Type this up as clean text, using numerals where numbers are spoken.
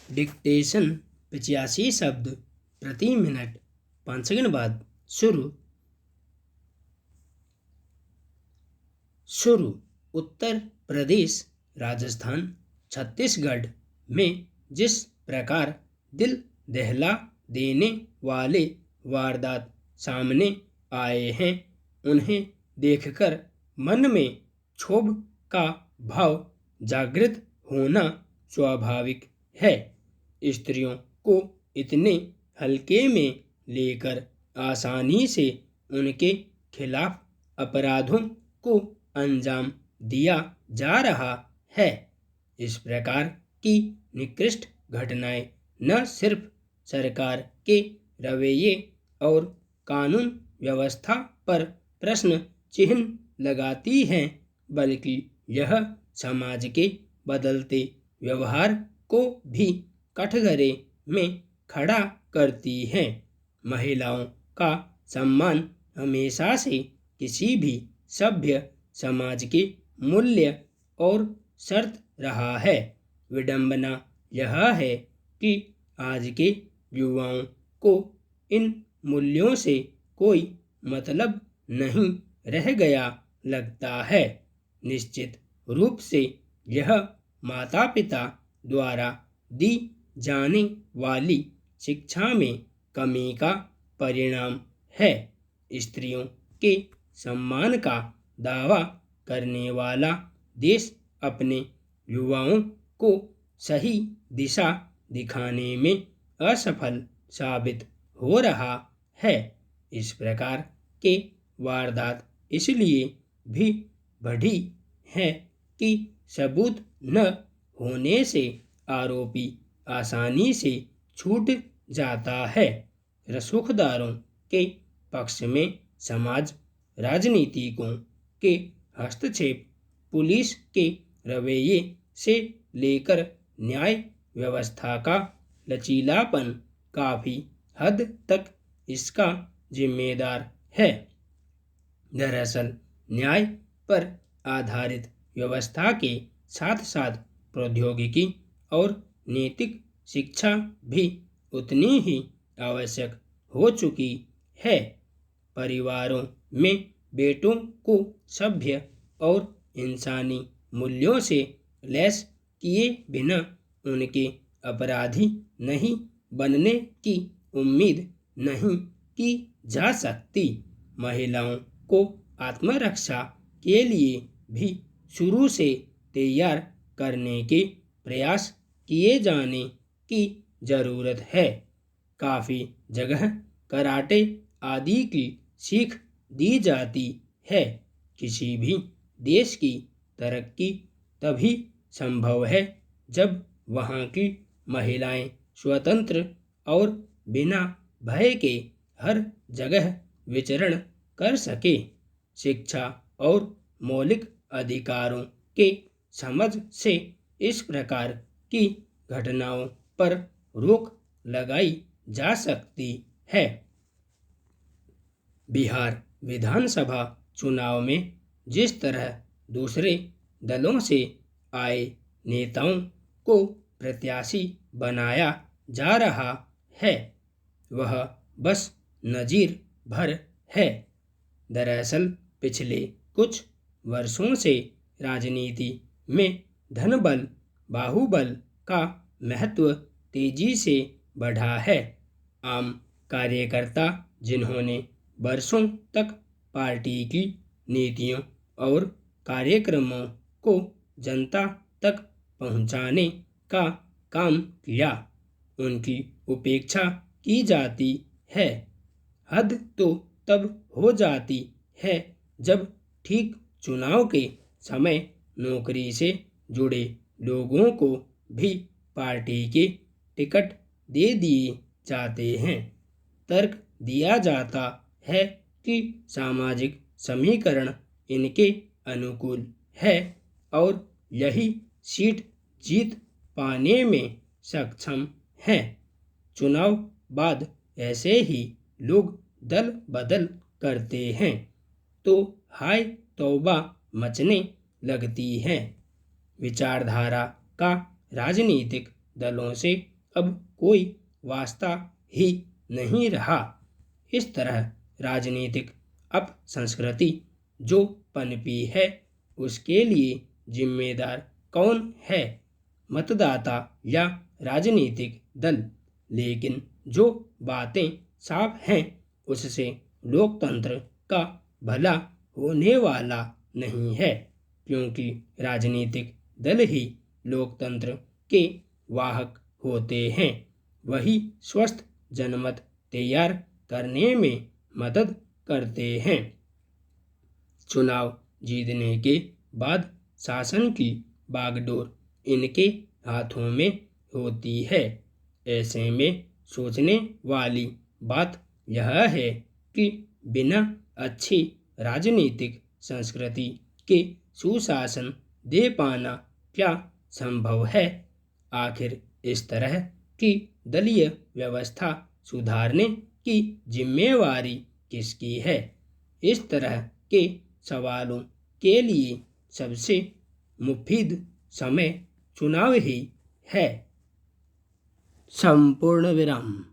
Dictation 85 शब्द प्रति minute. 5 second बाद शुरू। उत्तर प्रदेश, राजस्थान, छत्तीसगढ़ में जिस प्रकार दिल दहला देने वाले वारदात सामने आए हैं, उन्हें देखकर मन में क्षोभ का भाव जागृत होना स्वाभाविक है। स्त्रियों को इतने हल्के में लेकर आसानी से उनके खिलाफ अपराधों को अंजाम दिया जा रहा है। इस प्रकार की निकृष्ट घटनाएं न सिर्फ सरकार के रवैये और कानून व्यवस्था पर प्रश्न चिन्ह लगाती हैं, बल्कि यह समाज के बदलते व्यवहार को भी कठघरे में खड़ा करती हैं। महिलाओं का सम्मान हमेशा से किसी भी सभ्य समाज के मूल्य और शर्त रहा है। विडंबना यह है कि आज के युवाओं को इन मूल्यों से कोई मतलब नहीं रह गया लगता है। निश्चित रूप से यह माता पिता द्वारा दी जाने वाली शिक्षा में कमी का परिणाम है। स्त्रियों के सम्मान का दावा करने वाला देश अपने युवाओं को सही दिशा दिखाने में असफल साबित हो रहा है। इस प्रकार के वारदात इसलिए भी बढ़ी है कि सबूत न होने से आरोपी आसानी से छूट जाता है। रसूखदारों के पक्ष में समाज, राजनीतिकों के हस्तक्षेप, पुलिस के रवैये से लेकर न्याय व्यवस्था का लचीलापन काफी हद तक इसका जिम्मेदार है। दरअसल न्याय पर आधारित व्यवस्था के साथ साथ प्रौद्योगिकी और नैतिक शिक्षा भी उतनी ही आवश्यक हो चुकी है। परिवारों में बेटों को सभ्य और इंसानी मूल्यों से लैस किए बिना उनके अपराधी नहीं बनने की उम्मीद नहीं की जा सकती। महिलाओं को आत्मरक्षा के लिए भी शुरू से तैयार करने के प्रयास किए जाने की जरूरत है। काफी जगह कराटे आदि की सीख दी जाती है। किसी भी देश की तरक्की तभी संभव है जब वहाँ की महिलाएं स्वतंत्र और बिना भय के हर जगह विचरण कर सके। शिक्षा और मौलिक अधिकारों के समझ से इस प्रकार की घटनाओं पर रोक लगाई जा सकती है। बिहार विधानसभा चुनाव में जिस तरह दूसरे दलों से आए नेताओं को प्रत्याशी बनाया जा रहा है, वह बस नज़ीर भर है। दरअसल पिछले कुछ वर्षों से राजनीति में धनबल, बाहुबल का महत्व तेजी से बढ़ा है। आम कार्यकर्ता जिन्होंने वर्षों तक पार्टी की नीतियों और कार्यक्रमों को जनता तक पहुंचाने का काम किया, उनकी उपेक्षा की जाती है। हद तो तब हो जाती है जब ठीक चुनाव के समय नौकरी से जुड़े लोगों को भी पार्टी के टिकट दे दिए जाते हैं। तर्क दिया जाता है कि सामाजिक समीकरण इनके अनुकूल है और यही सीट जीत पाने में सक्षम हैं। चुनाव बाद ऐसे ही लोग दल बदल करते हैं तो हाय तौबा मचने लगती है। विचारधारा का राजनीतिक दलों से अब कोई वास्ता ही नहीं रहा। इस तरह राजनीतिक अपसंस्कृति जो पनपी है उसके लिए जिम्मेदार कौन है, मतदाता या राजनीतिक दल? लेकिन जो बातें साफ हैं उससे लोकतंत्र का भला होने वाला नहीं है, क्योंकि राजनीतिक दल ही लोकतंत्र के वाहक होते हैं। वही स्वस्थ जनमत तैयार करने में मदद करते हैं। चुनाव जीतने के बाद शासन की बागडोर इनके हाथों में होती है। ऐसे में सोचने वाली बात यह है कि बिना अच्छी राजनीतिक संस्कृति के सुशासन दे पाना क्या संभव है? आखिर इस तरह की दलीय व्यवस्था सुधारने की जिम्मेवारी किसकी है? इस तरह के सवालों के लिए सबसे मुफीद समय चुनाव ही है। संपूर्ण विराम।